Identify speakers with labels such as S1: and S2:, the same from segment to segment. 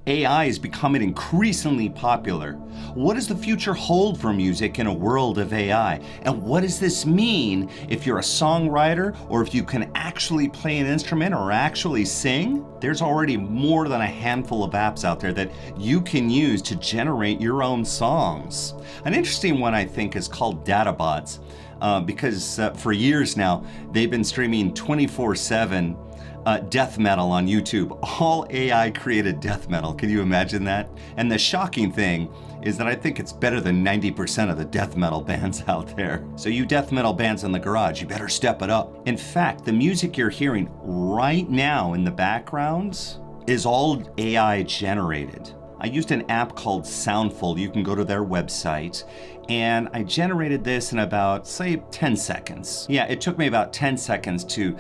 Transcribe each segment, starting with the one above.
S1: AI is becoming increasingly popular. What does the future hold for music in a world of AI? And what does this mean if you're a songwriter or if you can actually play an instrument or actually sing? There's already more than a handful of apps out there that you can use to generate your own songs. An interesting one I think is called DataBots because for years now they've been streaming 24/7 death metal on YouTube, all AI created death metal. Can you imagine that? And the shocking thing is that I think it's better than 90% of the death metal bands out there. So you death metal bands in the garage, you better step it up. In fact, the music you're hearing right now in the backgrounds is all AI generated. I used an app called Soundful. You can go to their website, and I generated this in about, say, 10 seconds. Yeah, it took me about 10 seconds to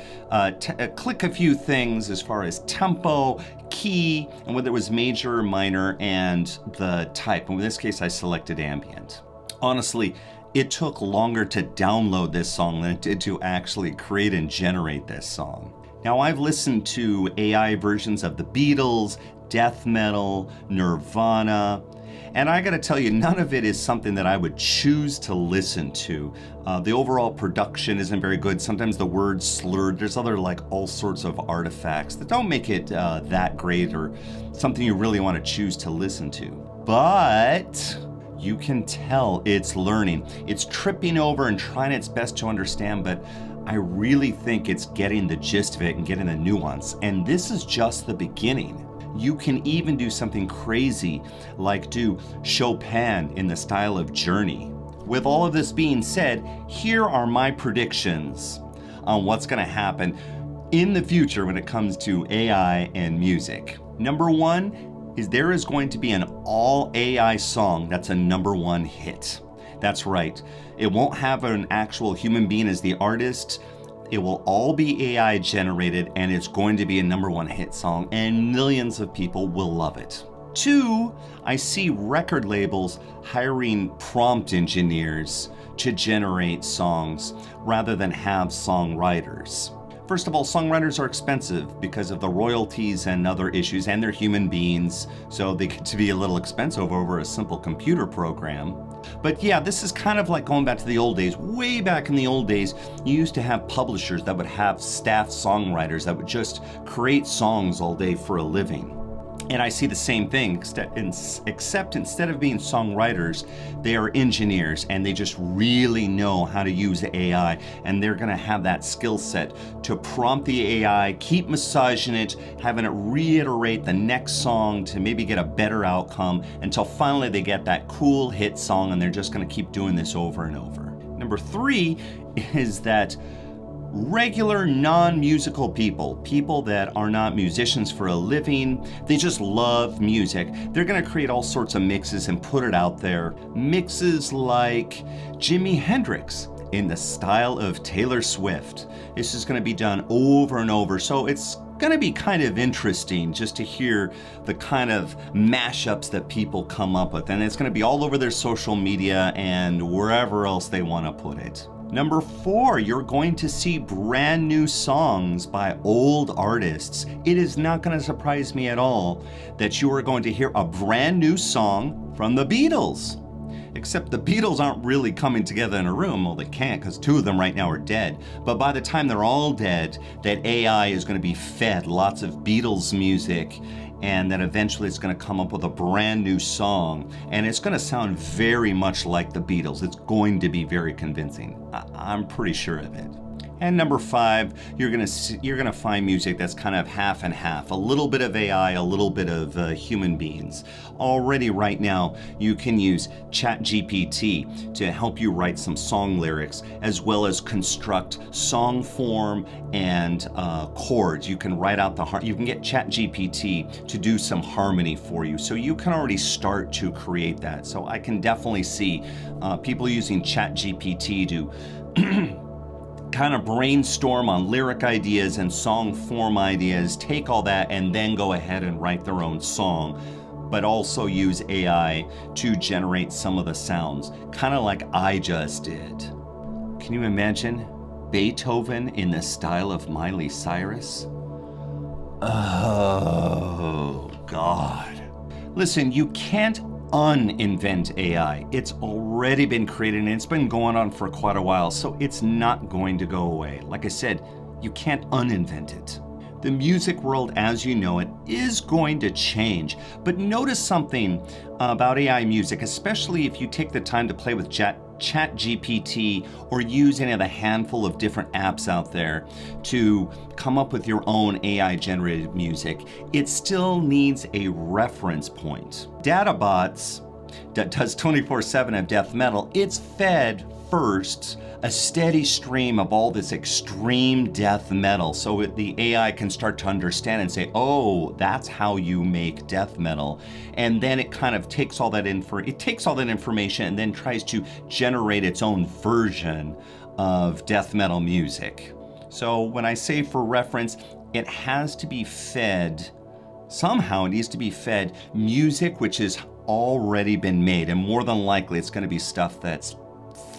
S1: click a few things as far as tempo, key, and whether it was major or minor, and the type. And in this case, I selected ambient. Honestly, it took longer to download this song than it did to actually create and generate this song. Now, I've listened to AI versions of the Beatles, death metal, Nirvana, and I gotta tell you, none of it is something that I would choose to listen to. The overall production isn't very good. Sometimes the words slurred. There's other all sorts of artifacts that don't make it that great or something you really want to choose to listen to. But you can tell it's learning. It's tripping over and trying its best to understand, but I really think it's getting the gist of it and getting the nuance. And this is just the beginning. You can even do something crazy like do Chopin in the style of Journey. With all of this being said, here are my predictions on what's going to happen in the future when it comes to AI and music. Number one is there is going to be an all AI song that's a number one hit. That's right. It won't have an actual human being as the artist. It will all be AI generated, and it's going to be a number one hit song, and millions of people will love it. Two, I see record labels hiring prompt engineers to generate songs rather than have songwriters. First of all, songwriters are expensive because of the royalties and other issues, and they're human beings, so they get to be a little expensive over a simple computer program. But yeah, this is kind of like going back to the old days. Way back in the old days, you used to have publishers that would have staff songwriters that would just create songs all day for a living. And I see the same thing, except instead of being songwriters, they are engineers, and they just really know how to use AI, and they're gonna have that skill set to prompt the AI, keep massaging it, having it reiterate the next song to maybe get a better outcome until finally they get that cool hit song, and they're just gonna keep doing this over and over. Number three is that regular non-musical people that are not musicians for a living, they just love music. They're gonna create all sorts of mixes and put it out there. Mixes like Jimi Hendrix in the style of Taylor Swift. This is gonna be done over and over, so it's gonna be kind of interesting just to hear the kind of mashups that people come up with, and it's gonna be all over their social media and wherever else they wanna put it. Number four, you're going to see brand new songs by old artists. It is not going to surprise me at all that you are going to hear a brand new song from the Beatles. Except the Beatles aren't really coming together in a room. Well, they can't because two of them right now are dead. But by the time they're all dead, that AI is going to be fed lots of Beatles music, and then eventually it's going to come up with a brand new song, and it's going to sound very much like the Beatles. It's going to be very convincing. I'm pretty sure of it. And number five, you're gonna find music that's kind of half and half, a little bit of AI, a little bit of human beings. Already right now, you can use Chat GPT to help you write some song lyrics, as well as construct song form and chords. You can write out you can get Chat GPT to do some harmony for you. So you can already start to create that. So I can definitely see people using Chat GPT to kind of brainstorm on lyric ideas and song form ideas, take all that and then go ahead and write their own song, but also use AI to generate some of the sounds, kind of like I just did. Can you imagine Beethoven in the style of Miley Cyrus? Oh, God. Listen, you can't uninvent AI. It's already been created and it's been going on for quite a while, so it's not going to go away. Like I said, you can't uninvent it. The music world as you know it is going to change, but notice something about AI music, especially if you take the time to play with Chat GPT or use any of the handful of different apps out there to come up with your own AI generated music. It still needs a reference point. DataBots that does 24/7 of death metal, it's fed first a steady stream of all this extreme death metal so the AI can start to understand and say, oh, that's how you make death metal. And then it kind of takes all that information and then tries to generate its own version of death metal music. So when I say for reference, it has to be fed, somehow it needs to be fed music which has already been made, and more than likely it's going to be stuff that's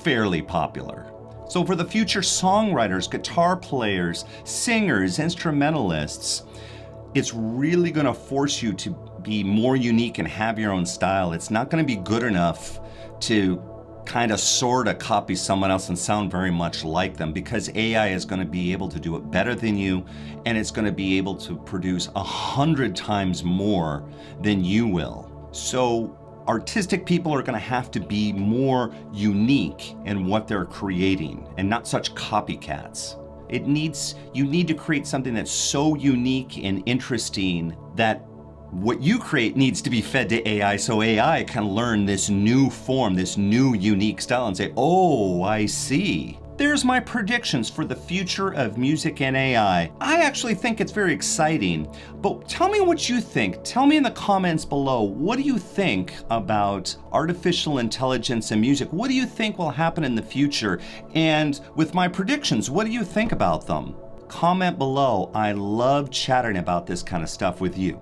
S1: fairly popular. So for the future songwriters, guitar players, singers, instrumentalists, it's really going to force you to be more unique and have your own style. It's not going to be good enough to kind of sort of copy someone else and sound very much like them, because AI is going to be able to do it better than you, and it's going to be able to produce 100 times more than you will. So artistic people are going to have to be more unique in what they're creating and not such copycats. You need to create something that's so unique and interesting that what you create needs to be fed to AI so AI can learn this new form, this new unique style and say, oh, I see. There's my predictions for the future of music and AI. I actually think it's very exciting, but tell me what you think. Tell me in the comments below, what do you think about artificial intelligence and music? What do you think will happen in the future? And with my predictions, what do you think about them? Comment below. I love chatting about this kind of stuff with you.